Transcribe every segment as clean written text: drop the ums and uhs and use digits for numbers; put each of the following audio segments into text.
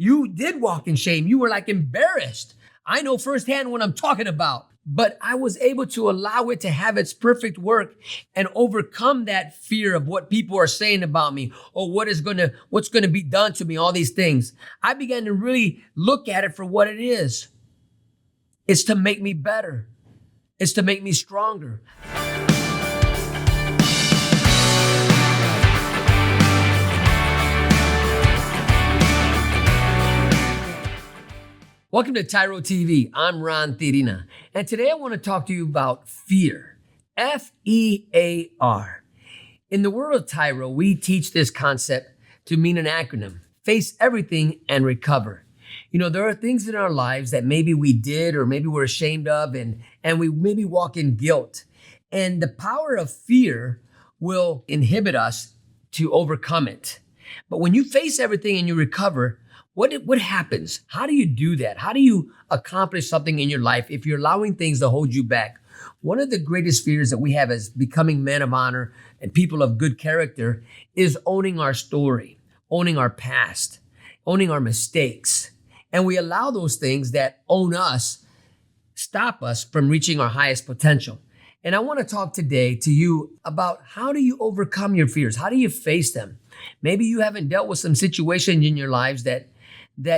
You did walk in shame. You were like embarrassed. I know firsthand what I'm talking about. But I was able to allow it to have its perfect work and overcome that fear of what people are saying about me or what's going to be done to me, all these things. I began to really look at it for what it is. It's to make me better. It's to make me stronger. Welcome to TYRO TV. I'm Cathy Tijerina, and today I want to talk to you about fear. F.E.A.R. In the world of TYRO, we teach this concept to mean an acronym: face everything and recover. You know, there are things in our lives that maybe we did or maybe we're ashamed of, and we maybe walk in guilt. And the power of fear will inhibit us to overcome it. But when you face everything and you recover, what happens? How do you do that? How do you accomplish something in your life if you're allowing things to hold you back? One of the greatest fears that we have as becoming men of honor and people of good character is owning our story, owning our past, owning our mistakes. And we allow those things that own us stop us from reaching our highest potential. And I want to talk today to you about how do you overcome your fears? How do you face them? Maybe you haven't dealt with some situations in your lives that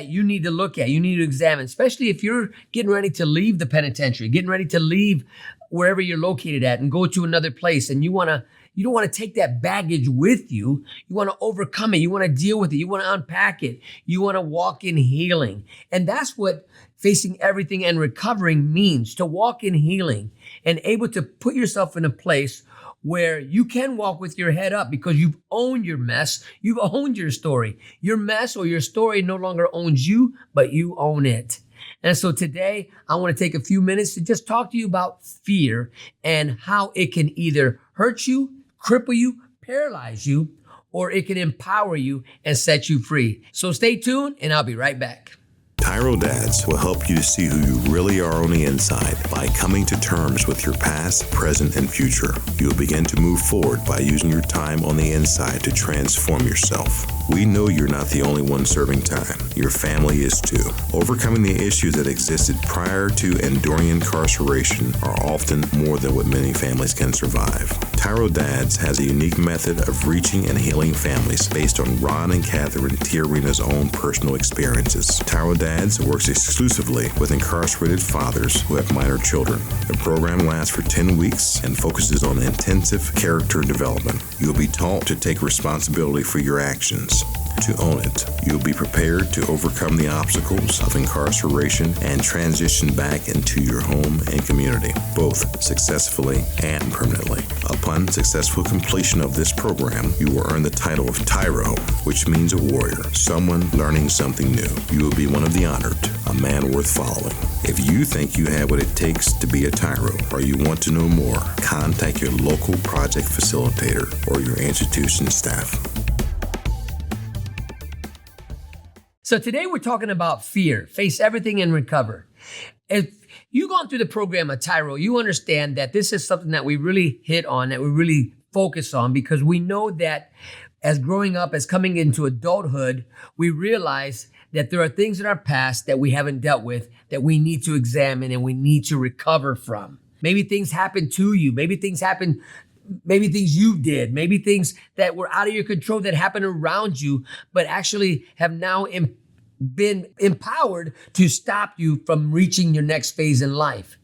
you need to look at, you need to examine, especially if you're getting ready to leave the penitentiary, getting ready to leave wherever you're located at and go to another place. And you don't want to take that baggage with you. You want to overcome it. You want to deal with it. You want to unpack it. You want to walk in healing. And that's what facing everything and recovering means, to walk in healing and able to put yourself in a place where you can walk with your head up because you've owned your mess. You've owned your story. Your mess or your story no longer owns you, but you own it. And so today, I want to take a few minutes to just talk to you about fear and how it can either hurt you, cripple you, paralyze you, or it can empower you and set you free. So stay tuned and I'll be right back. TYRO Dads will help you to see who you really are on the inside by coming to terms with your past, present, and future. You'll begin to move forward by using your time on the inside to transform yourself. We know you're not the only one serving time. Your family is too. Overcoming the issues that existed prior to and during incarceration are often more than what many families can survive. TYRO Dads has a unique method of reaching and healing families based on Ron and Cathy Tijerina's own personal experiences. TYRO Dads works exclusively with incarcerated fathers who have minor children. The program lasts for 10 weeks and focuses on intensive character development. You'll be taught to take responsibility for your actions, to own it. You'll be prepared to overcome the obstacles of incarceration and transition back into your home and community, both successfully and permanently. Upon successful completion of this program, you will earn the title of TYRO, which means a warrior, someone learning something new. You will be one of the honored, a man worth following. If you think you have what it takes to be a TYRO, or you want to know more, contact your local project facilitator or your institution staff. So today we're talking about fear, face everything and recover. If you've gone through the program at TYRO, you understand that this is something that we really hit on, that we really focus on, because we know that as growing up, as coming into adulthood, we realize that there are things in our past that we haven't dealt with that we need to examine and we need to recover from. Maybe things happened to you. Maybe things you did, maybe things that were out of your control that happened around you, but actually have now been empowered to stop you from reaching your next phase in life.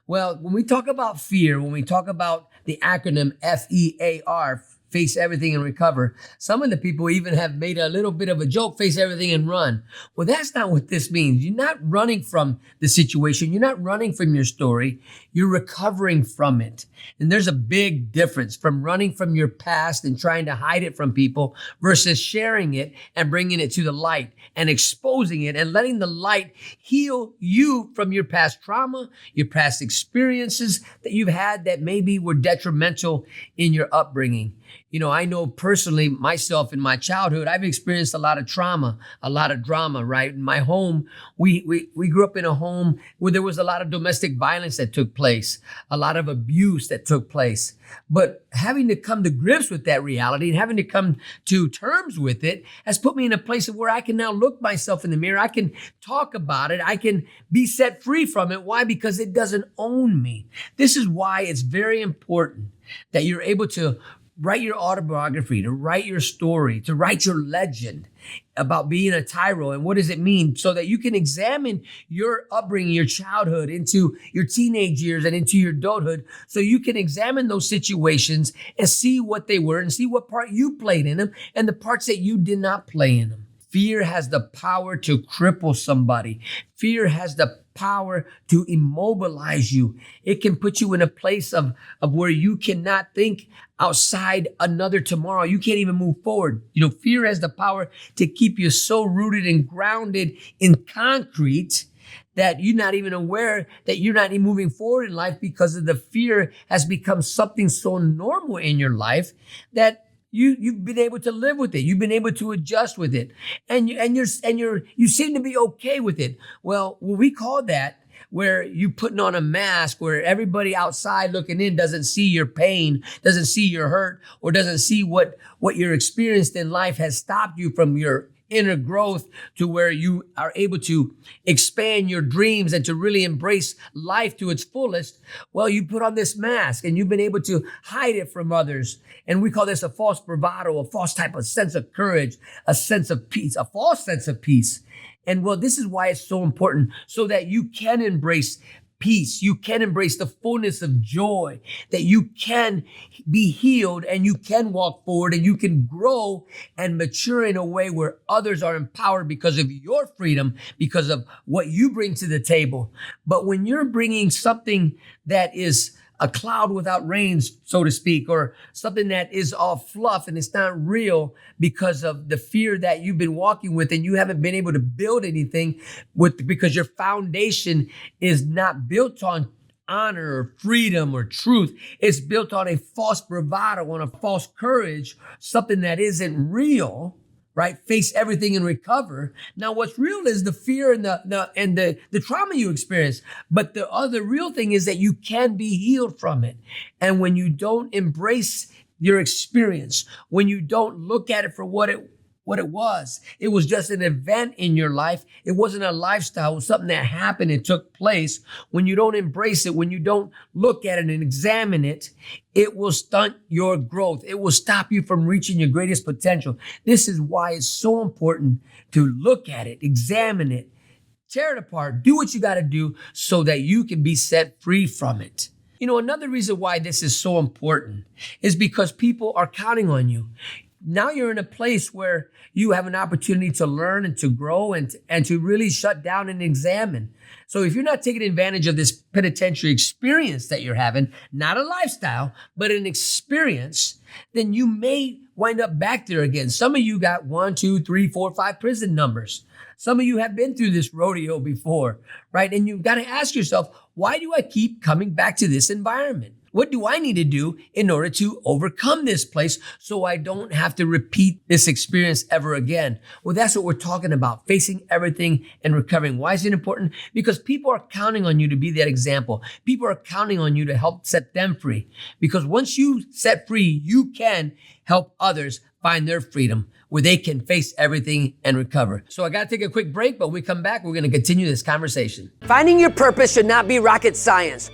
Well, when we talk about fear, when we talk about the acronym F.E.A.R, face everything and recover, some of the people even have made a little bit of a joke, face everything and run. Well, that's not what this means. You're not running from the situation. You're not running from your story. You're recovering from it. And there's a big difference from running from your past and trying to hide it from people versus sharing it and bringing it to the light and exposing it and letting the light heal you from your past trauma, your past experiences that you've had that maybe were detrimental in your upbringing. I know personally myself in my childhood, I've experienced a lot of trauma, a lot of drama, right? In my home, we grew up in a home where there was a lot of domestic violence that took place, a lot of abuse that took place. But having to come to grips with that reality and having to come to terms with it has put me in a place of where I can now look myself in the mirror. I can talk about it. I can be set free from it. Why? Because it doesn't own me. This is why it's very important that you're able to write your autobiography, to write your story, to write your legend about being a TYRO and what does it mean, so that you can examine your upbringing, your childhood into your teenage years and into your adulthood, so you can examine those situations and see what they were and see what part you played in them and the parts that you did not play in them. Fear has the power to cripple somebody. Fear has the power to immobilize you. It can put you in a place of where you cannot think outside another tomorrow. You can't even move forward. Fear has the power to keep you so rooted and grounded in concrete that you're not even aware that you're not even moving forward in life, because of the fear has become something so normal in your life that you've been able to live with it. You've been able to adjust with it, and you seem to be okay with it. Well, we call that where you putting on a mask, where everybody outside looking in doesn't see your pain, doesn't see your hurt, or doesn't see what you're experienced in life has stopped you from your inner growth to where you are able to expand your dreams and to really embrace life to its fullest. Well, you put on this mask and you've been able to hide it from others. And we call this a false bravado, a false type of sense of courage, a sense of peace, a false sense of peace. And well, this is why it's so important, so that you can embrace peace. You can embrace the fullness of joy, that you can be healed and you can walk forward and you can grow and mature in a way where others are empowered because of your freedom, because of what you bring to the table. But when you're bringing something that is a cloud without rains, so to speak, or something that is all fluff and it's not real because of the fear that you've been walking with, and you haven't been able to build anything with, because your foundation is not built on honor or freedom or truth. It's built on a false bravado, on a false courage, something that isn't real. Right? Face everything and recover. Now, what's real is the fear and the trauma you experience. But the other real thing is that you can be healed from it. And when you don't embrace your experience, when you don't look at it for what it was just an event in your life. It wasn't a lifestyle. It was something that happened and took place. When you don't embrace it, when you don't look at it and examine it, it will stunt your growth. It will stop you from reaching your greatest potential. This is why it's so important to look at it, examine it, tear it apart, do what you got to do so that you can be set free from it. Another reason why this is so important is because people are counting on you. Now you're in a place where you have an opportunity to learn and to grow and to really shut down and examine. So if you're not taking advantage of this penitentiary experience that you're having, not a lifestyle, but an experience, then you may wind up back there again. Some of you got 1, 2, 3, 4, 5 prison numbers. Some of you have been through this rodeo before, right? And you've got to ask yourself, why do I keep coming back to this environment? What do I need to do in order to overcome this place so I don't have to repeat this experience ever again? Well, that's what we're talking about, facing everything and recovering. Why is it important? Because people are counting on you to be that example. People are counting on you to help set them free. Because once you set free, you can help others find their freedom where they can face everything and recover. So I got to take a quick break, but when we come back, we're going to continue this conversation. Finding your purpose should not be rocket science.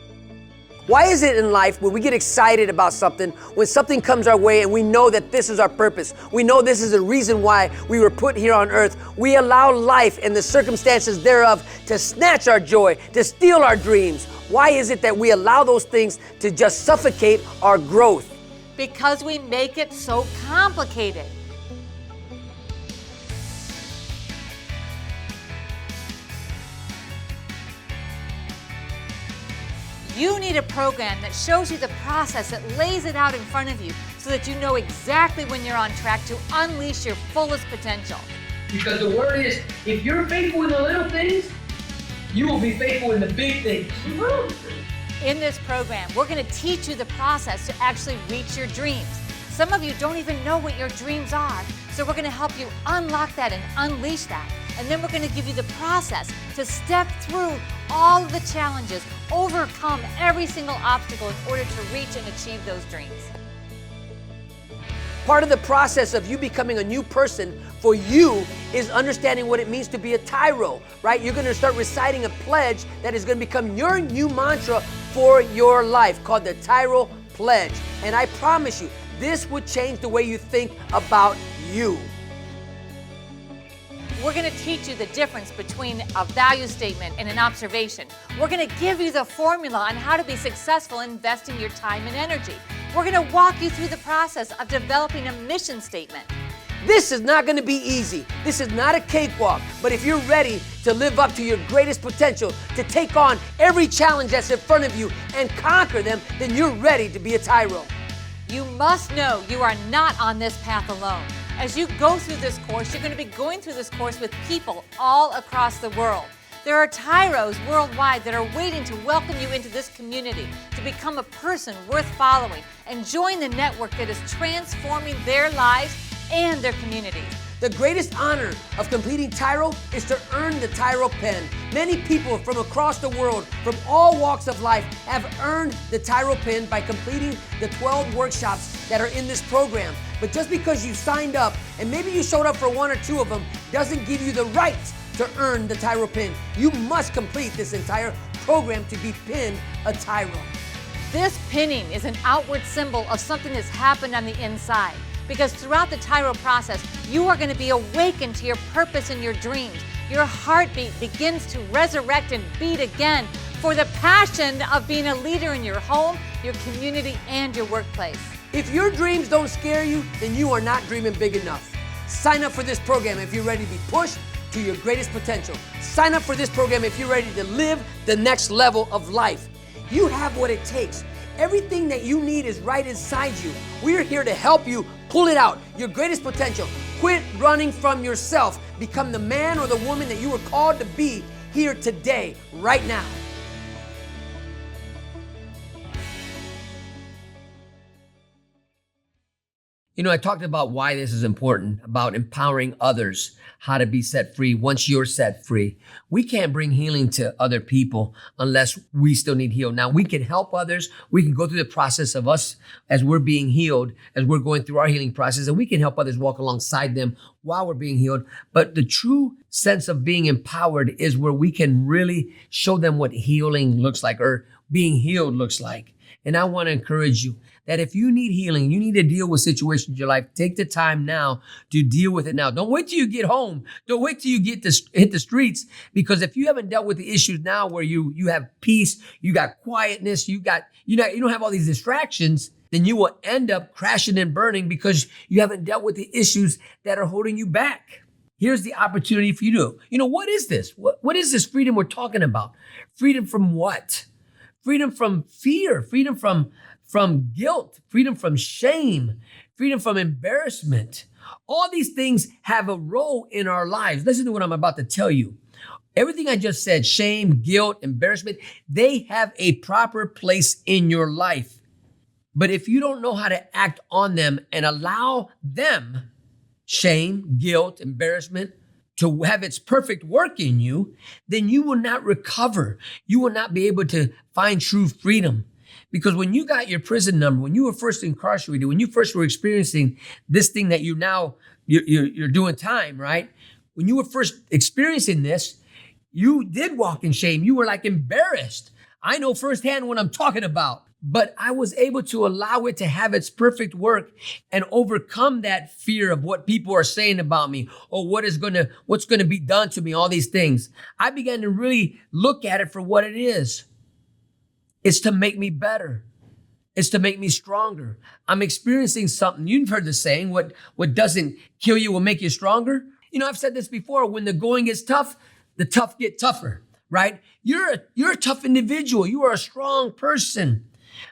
Why is it in life when we get excited about something, when something comes our way and we know that this is our purpose, we know this is the reason why we were put here on earth, we allow life and the circumstances thereof to snatch our joy, to steal our dreams? Why is it that we allow those things to just suffocate our growth? Because we make it so complicated. You need a program that shows you the process, that lays it out in front of you so that you know exactly when you're on track to unleash your fullest potential. Because the word is, if you're faithful in the little things, you will be faithful in the big things. In this program, we're going to teach you the process to actually reach your dreams. Some of you don't even know what your dreams are, so we're going to help you unlock that and unleash that. And then we're going to give you the process to step through all of the challenges, overcome every single obstacle in order to reach and achieve those dreams. Part of the process of you becoming a new person for you is understanding what it means to be a TYRO, right? You're going to start reciting a pledge that is going to become your new mantra for your life, called the TYRO Pledge. And I promise you, this would change the way you think about you. We're going to teach you the difference between a value statement and an observation. We're going to give you the formula on how to be successful in investing your time and energy. We're going to walk you through the process of developing a mission statement. This is not going to be easy. This is not a cakewalk. But if you're ready to live up to your greatest potential, to take on every challenge that's in front of you and conquer them, then you're ready to be a TYRO. You must know you are not on this path alone. As you go through this course, you're going to be going through this course with people all across the world. There are TYROs worldwide that are waiting to welcome you into this community, to become a person worth following and join the network that is transforming their lives and their communities. The greatest honor of completing TYRO is to earn the TYRO pen. Many people from across the world, from all walks of life, have earned the TYRO pen by completing the 12 workshops that are in this program. But just because you signed up, and maybe you showed up for one or two of them, doesn't give you the right to earn the TYRO pen. You must complete this entire program to be pinned a TYRO. This pinning is an outward symbol of something that's happened on the inside. Because throughout the TYRO process, you are going to be awakened to your purpose and your dreams. Your heartbeat begins to resurrect and beat again for the passion of being a leader in your home, your community, and your workplace. If your dreams don't scare you, then you are not dreaming big enough. Sign up for this program if you're ready to be pushed to your greatest potential. Sign up for this program if you're ready to live the next level of life. You have what it takes. Everything that you need is right inside you. We're here to help you pull it out, your greatest potential. Quit running from yourself. Become the man or the woman that you were called to be here today, right now. You know, I talked about why this is important, about empowering others, how to be set free once you're set free. We can't bring healing to other people unless we still need healed. Now, we can help others. We can go through the process of us as we're being healed, as we're going through our healing process, and we can help others walk alongside them while we're being healed. But the true sense of being empowered is where we can really show them what healing looks like, or being healed looks like. And I want to encourage you that if you need healing, you need to deal with situations in your life, take the time now to deal with it now. Don't wait till you get home. Don't wait till you hit the streets, because if you haven't dealt with the issues now where you have peace, you got quietness, you don't have all these distractions, then you will end up crashing and burning because you haven't dealt with the issues that are holding you back. Here's the opportunity for you to, what is this? What is this freedom we're talking about? Freedom from what? Freedom from fear, freedom from guilt, freedom from shame, freedom from embarrassment. All these things have a role in our lives. Listen to what I'm about to tell you. Everything I just said, shame, guilt, embarrassment, they have a proper place in your life. But if you don't know how to act on them and allow them, shame, guilt, embarrassment, to have its perfect work in you, then you will not recover. You will not be able to find true freedom. Because when you got your prison number, when you were first incarcerated, when you first were experiencing this thing that you're doing time, right? When you were first experiencing this, you did walk in shame. You were like embarrassed. I know firsthand what I'm talking about. But I was able to allow it to have its perfect work and overcome that fear of what people are saying about me, or what's going to be done to me, all these things. I began to really look at it for what it is. It's to make me better. It's to make me stronger. I'm experiencing something. You've heard the saying, what doesn't kill you will make you stronger. You know, I've said this before, when the going gets tough, the tough get tougher, right? You're a tough individual. You are a strong person.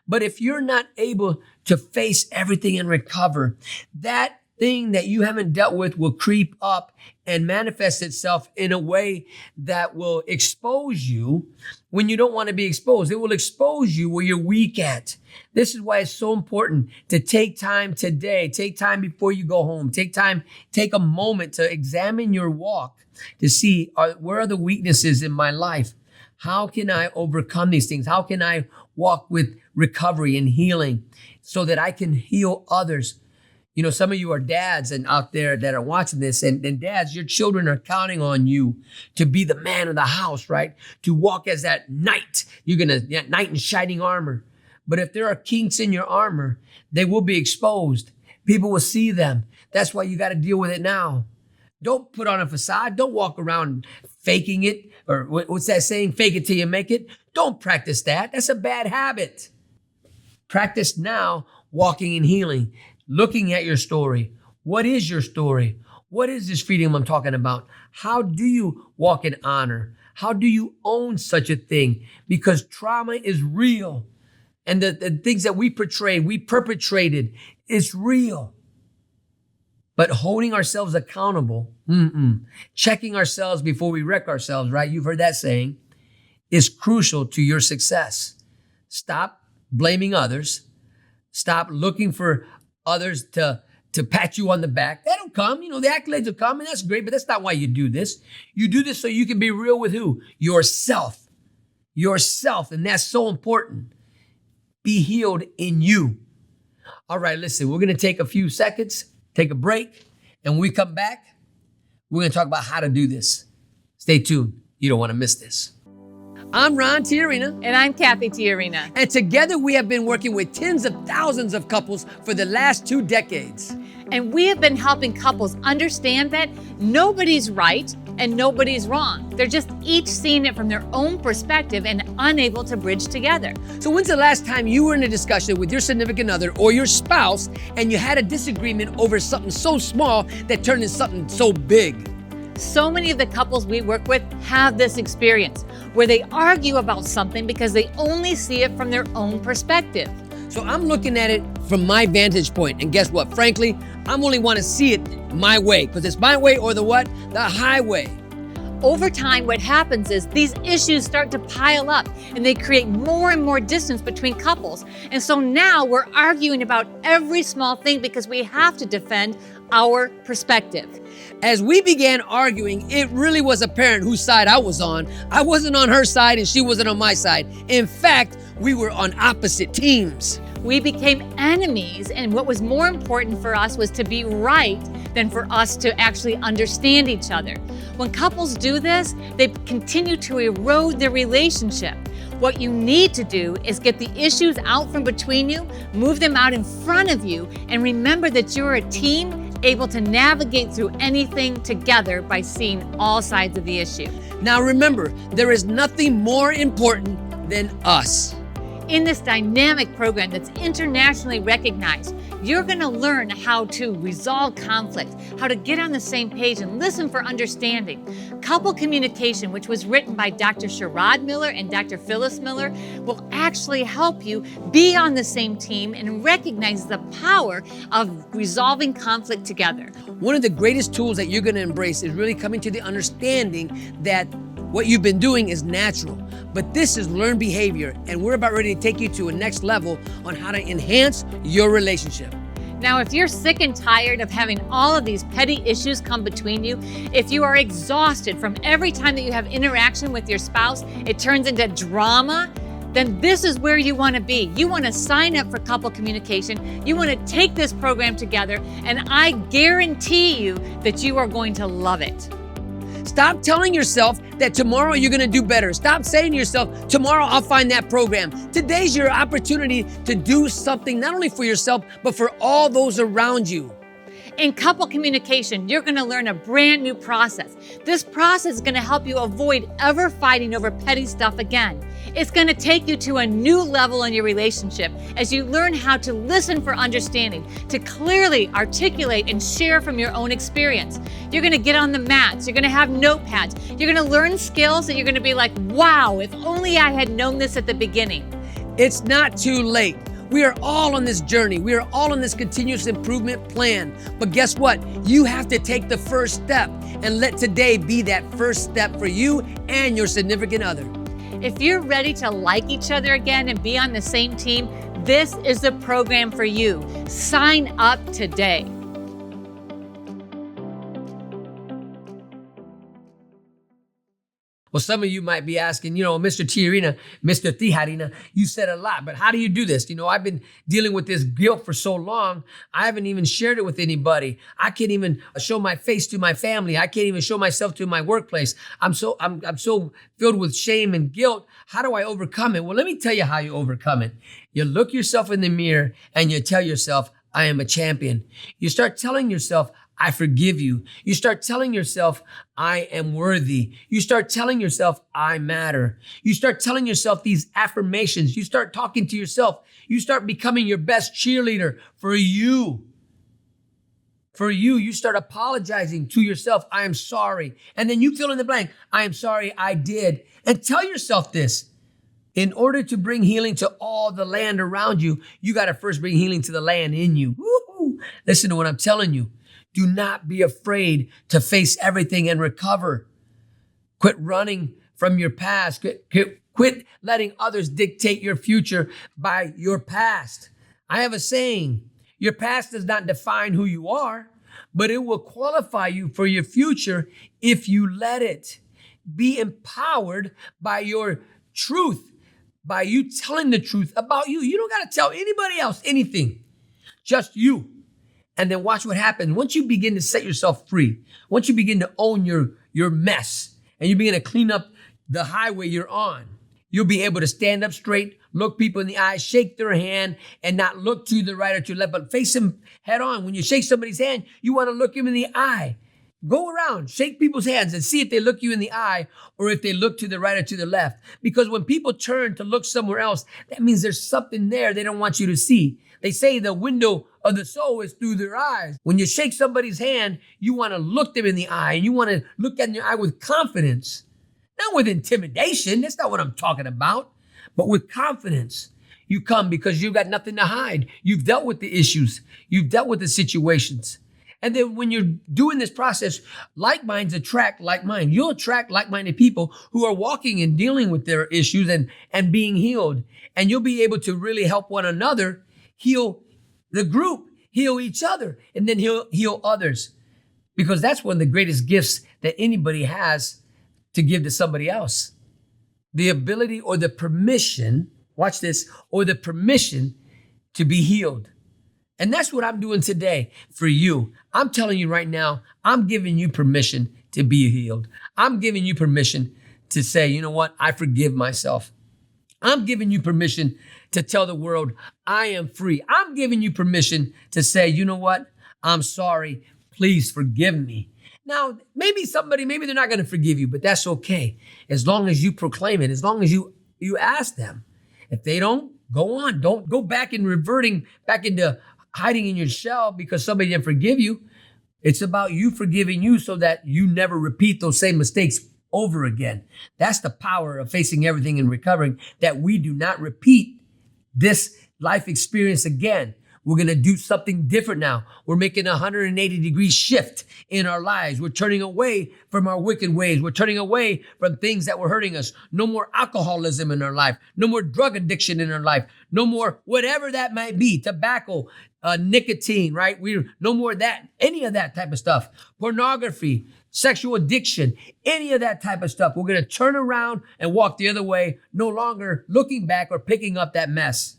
But if you're not able to face everything and recover, that thing that you haven't dealt with will creep up and manifest itself in a way that will expose you when you don't want to be exposed. It will expose you where you're weak at. This is why it's so important to take time today, take time before you go home, take a moment to examine your walk to see where are the weaknesses in my life? How can I overcome these things? How can I walk with recovery and healing so that I can heal others? You know, some of you are dads and out there that are watching this, and dads, your children are counting on you to be the man of the house, right? To walk as that knight. Knight in shining armor. But if there are kinks in your armor, they will be exposed. People will see them. That's why you got to deal with it now. Don't put on a facade. Don't walk around faking it. Or what's that saying? Fake it till you make it. Don't practice that. That's a bad habit. Practice now walking in healing, looking at your story. What is your story? What is this freedom I'm talking about? How do you walk in honor? How do you own such a thing? Because trauma is real. And the things that we perpetrated, is real. But holding ourselves accountable, checking ourselves before we wreck ourselves, right? You've heard that saying, is crucial to your success. Stop blaming others. Stop looking for others to pat you on the back. That'll come, the accolades will come, and that's great, but that's not why you do this. You do this so you can be real with who? Yourself. Yourself, and that's so important. Be healed in you. All right, listen, we're going to take a few seconds, take a break, and when we come back, we're going to talk about how to do this. Stay tuned. You don't want to miss this. I'm Ron Tijerina. And I'm Cathy Tijerina. And together we have been working with tens of thousands of couples for the last 2 decades. And we have been helping couples understand that nobody's right and nobody's wrong. They're just each seeing it from their own perspective and unable to bridge together. So when's the last time you were in a discussion with your significant other or your spouse and you had a disagreement over something so small that turned into something so big? So many of the couples we work with have this experience where they argue about something because they only see it from their own perspective. So I'm looking at it from my vantage point, and guess what? Frankly, I'm only want to see it my way, because it's my way or the what? The highway. Over time, what happens is these issues start to pile up and they create more and more distance between couples. And so now we're arguing about every small thing because we have to defend our perspective. As we began arguing, it really was apparent whose side I was on. I wasn't on her side and she wasn't on my side. In fact, we were on opposite teams. We became enemies, and what was more important for us was to be right than for us to actually understand each other. When couples do this, they continue to erode their relationship. What you need to do is get the issues out from between you, move them out in front of you, and remember that you're a team able to navigate through anything together by seeing all sides of the issue. Now remember, there is nothing more important than us. In this dynamic program that's internationally recognized, you're going to learn how to resolve conflict, how to get on the same page and listen for understanding. Couple communication, which was written by Dr. Sherrod Miller and Dr. Phyllis Miller, will actually help you be on the same team and recognize the power of resolving conflict together. One of the greatest tools that you're going to embrace is really coming to the understanding that what you've been doing is natural, but this is learned behavior, and we're about ready to take you to a next level on how to enhance your relationship. Now, if you're sick and tired of having all of these petty issues come between you, if you are exhausted from every time that you have interaction with your spouse, it turns into drama, then this is where you want to be. You want to sign up for couple communication. You want to take this program together, and I guarantee you that you are going to love it. Stop telling yourself that tomorrow you're going to do better. Stop saying to yourself, tomorrow I'll find that program. Today's your opportunity to do something not only for yourself, but for all those around you. In couple communication, you're going to learn a brand new process. This process is going to help you avoid ever fighting over petty stuff again. It's going to take you to a new level in your relationship as you learn how to listen for understanding, to clearly articulate and share from your own experience. You're going to get on the mats. You're going to have notepads. You're going to learn skills that you're going to be like, wow, if only I had known this at the beginning. It's not too late. We are all on this journey. We are all on this continuous improvement plan. But guess what? You have to take the first step and let today be that first step for you and your significant other. If you're ready to like each other again and be on the same team, this is the program for you. Sign up today. Well, some of you might be asking, Mr. Tijerina, you said a lot, but how do you do this? I've been dealing with this guilt for so long. I haven't even shared it with anybody. I can't even show my face to my family. I can't even show myself to my workplace. I'm so filled with shame and guilt. How do I overcome it? Well, let me tell you how you overcome it. You look yourself in the mirror and you tell yourself, I am a champion. You start telling yourself, I forgive you. You start telling yourself, I am worthy. You start telling yourself, I matter. You start telling yourself these affirmations. You start talking to yourself. You start becoming your best cheerleader for you. For you, you start apologizing to yourself. I am sorry. And then you fill in the blank. I am sorry I did. And tell yourself this. In order to bring healing to all the land around you, you got to first bring healing to the land in you. Woo-hoo. Listen to what I'm telling you. Do not be afraid to face everything and recover. Quit running from your past. Quit letting others dictate your future by your past. I have a saying, your past does not define who you are, but it will qualify you for your future if you let it. Be empowered by your truth, by you telling the truth about you. You don't got to tell anybody else anything, just you. And then watch what happens. Once you begin to set yourself free, once you begin to own your mess, and you begin to clean up the highway you're on, you'll be able to stand up straight, look people in the eye, shake their hand, and not look to the right or to the left, but face them head on. When you shake somebody's hand, you want to look them in the eye. Go around, shake people's hands and see if they look you in the eye or if they look to the right or to the left. Because when people turn to look somewhere else, that means there's something there they don't want you to see. They say the window of the soul is through their eyes. When you shake somebody's hand, you want to look them in the eye and you want to look at their eye with confidence, not with intimidation. That's not what I'm talking about, but with confidence. You come because you've got nothing to hide. You've dealt with the issues. You've dealt with the situations. And then when you're doing this process, like minds attract like mind. You'll attract like-minded people who are walking and dealing with their issues and being healed. And you'll be able to really help one another heal the group, heal each other, and then heal others. Because that's one of the greatest gifts that anybody has to give to somebody else. The ability or the permission, watch this, or the permission to be healed. And that's what I'm doing today for you. I'm telling you right now, I'm giving you permission to be healed. I'm giving you permission to say, you know what? I forgive myself. I'm giving you permission to tell the world, I am free. I'm giving you permission to say, you know what? I'm sorry. Please forgive me. Now, maybe they're not going to forgive you, but that's okay. As long as you proclaim it, as long as you ask them. If they don't, go on. Don't go back and reverting back into hiding in your shell because somebody didn't forgive you. It's about you forgiving you so that you never repeat those same mistakes over again. That's the power of facing everything and recovering, that we do not repeat this life experience again. We're going to do something different now. We're making a 180-degree shift in our lives. We're turning away from our wicked ways. We're turning away from things that were hurting us. No more alcoholism in our life. No more drug addiction in our life. No more whatever that might be. Tobacco, nicotine, right? No more of that, any of that type of stuff. Pornography, sexual addiction, any of that type of stuff. We're going to turn around and walk the other way, no longer looking back or picking up that mess.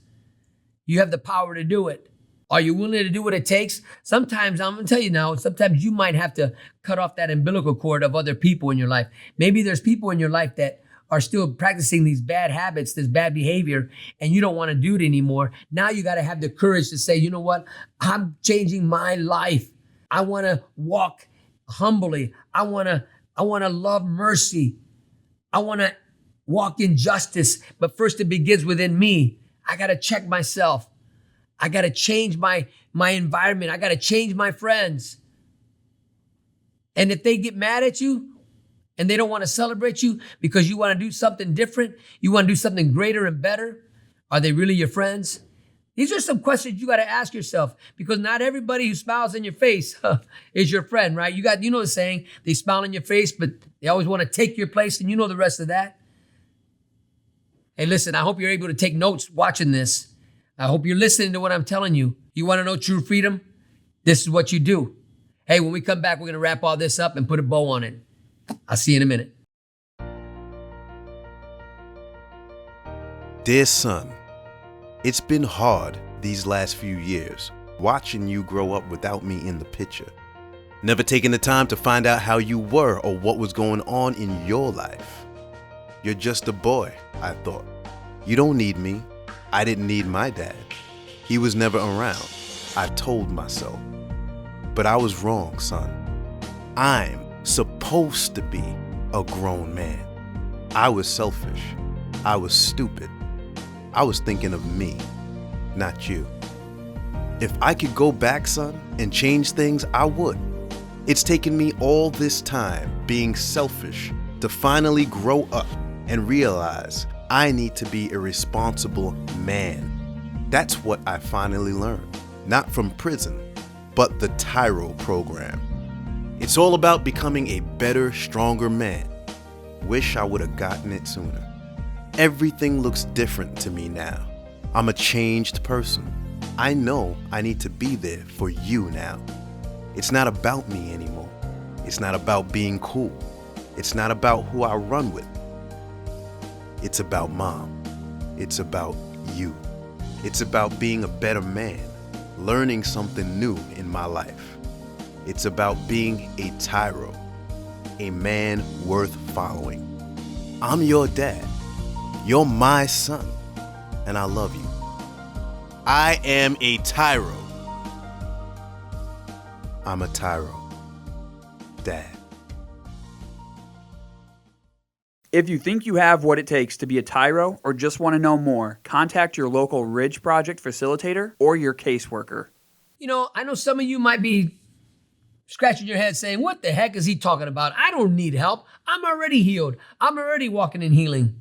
You have the power to do it. Are you willing to do what it takes? Sometimes, I'm going to tell you now, sometimes you might have to cut off that umbilical cord of other people in your life. Maybe there's people in your life that are still practicing these bad habits, this bad behavior, and you don't want to do it anymore. Now you got to have the courage to say, you know what? I'm changing my life. I want to walk humbly. I want to love mercy. I want to walk in justice. But first it begins within me. I got to check myself. I got to change my environment. I got to change my friends. And if they get mad at you and they don't want to celebrate you because you want to do something different, you want to do something greater and better, are they really your friends? These are some questions you got to ask yourself, because not everybody who smiles in your face is your friend, right? You know the saying, they smile in your face, but they always want to take your place, and you know the rest of that. Hey, listen, I hope you're able to take notes watching this. I hope you're listening to what I'm telling you. You want to know true freedom? This is what you do. Hey, when we come back, we're going to wrap all this up and put a bow on it. I'll see you in a minute. Dear son, it's been hard these last few years, watching you grow up without me in the picture. Never taking the time to find out how you were or what was going on in your life. You're just a boy, I thought. You don't need me. I didn't need my dad. He was never around, I told myself. But I was wrong, son. I'm supposed to be a grown man. I was selfish. I was stupid. I was thinking of me, not you. If I could go back, son, and change things, I would. It's taken me all this time being selfish to finally grow up and realize I need to be a responsible man. That's what I finally learned, not from prison, but the TYRO program. It's all about becoming a better, stronger man. Wish I would have gotten it sooner. Everything looks different to me now. I'm a changed person. I know I need to be there for you now. It's not about me anymore. It's not about being cool. It's not about who I run with. It's about mom. It's about you. It's about being a better man, learning something new in my life. It's about being a TYRO, a man worth following. I'm your dad. You're my son, and I love you. I am a TYRO. I'm a TYRO. Dad. If you think you have what it takes to be a TYRO or just want to know more, contact your local Ridge Project facilitator or your caseworker. You know, I know some of you might be scratching your head saying, what the heck is he talking about? I don't need help. I'm already healed. I'm already walking in healing.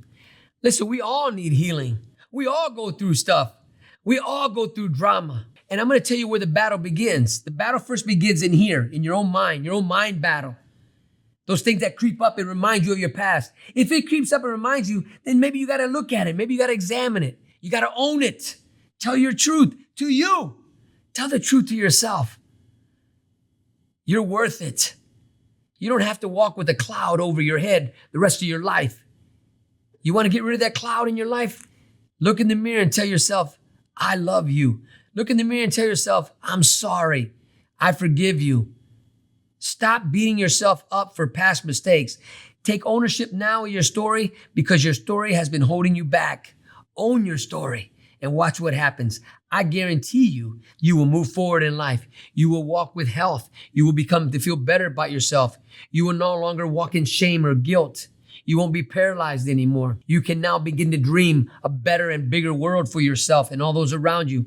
Listen, we all need healing. We all go through stuff. We all go through drama. And I'm going to tell you where the battle begins. The battle first begins in here, in your own mind battle. Those things that creep up and remind you of your past. If it creeps up and reminds you, then maybe you got to look at it. Maybe you got to examine it. You got to own it. Tell your truth to you. Tell the truth to yourself. You're worth it. You don't have to walk with a cloud over your head the rest of your life. You want to get rid of that cloud in your life? Look in the mirror and tell yourself, I love you. Look in the mirror and tell yourself, I'm sorry. I forgive you. Stop beating yourself up for past mistakes. Take ownership now of your story, because your story has been holding you back. Own your story and watch what happens. I guarantee you, you will move forward in life. You will walk with health. You will become to feel better about yourself. You will no longer walk in shame or guilt. You won't be paralyzed anymore. You can now begin to dream a better and bigger world for yourself and all those around you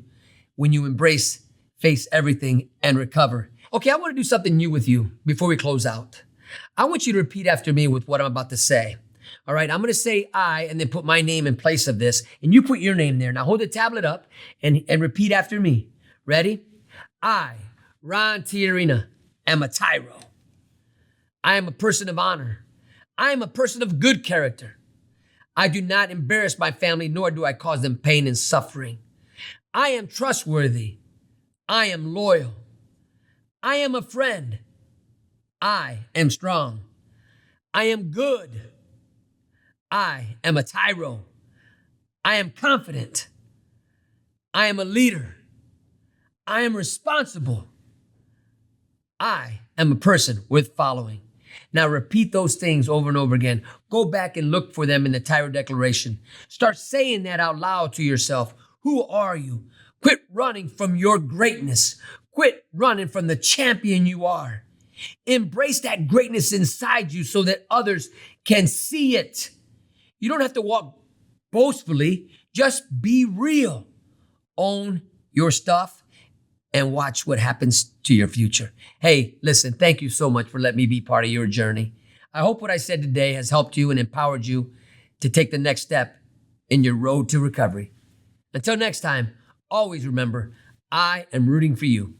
when you embrace, face everything, and recover. Okay, I want to do something new with you before we close out. I want you to repeat after me with what I'm about to say. All right, I'm going to say I and then put my name in place of this, and you put your name there. Now hold the tablet up and repeat after me. Ready? I, Ron Tijerina, am a TYRO. I am a person of honor. I am a person of good character. I do not embarrass my family, nor do I cause them pain and suffering. I am trustworthy. I am loyal. I am a friend. I am strong. I am good. I am a TYRO. I am confident. I am a leader. I am responsible. I am a person worth following. Now repeat those things over and over again. Go back and look for them in the TYRO Declaration. Start saying that out loud to yourself. Who are you? Quit running from your greatness. Quit running from the champion you are. Embrace that greatness inside you so that others can see it. You don't have to walk boastfully. Just be real. Own your stuff and watch what happens to your future. Hey, listen, thank you so much for letting me be part of your journey. I hope what I said today has helped you and empowered you to take the next step in your road to recovery. Until next time, always remember, I am rooting for you.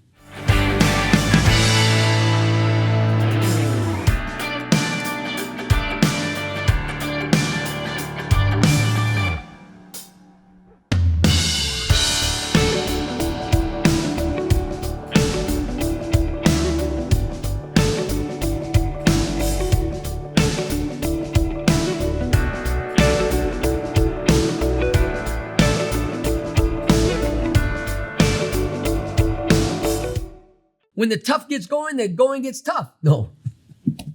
When the tough gets going, the going gets tough. No,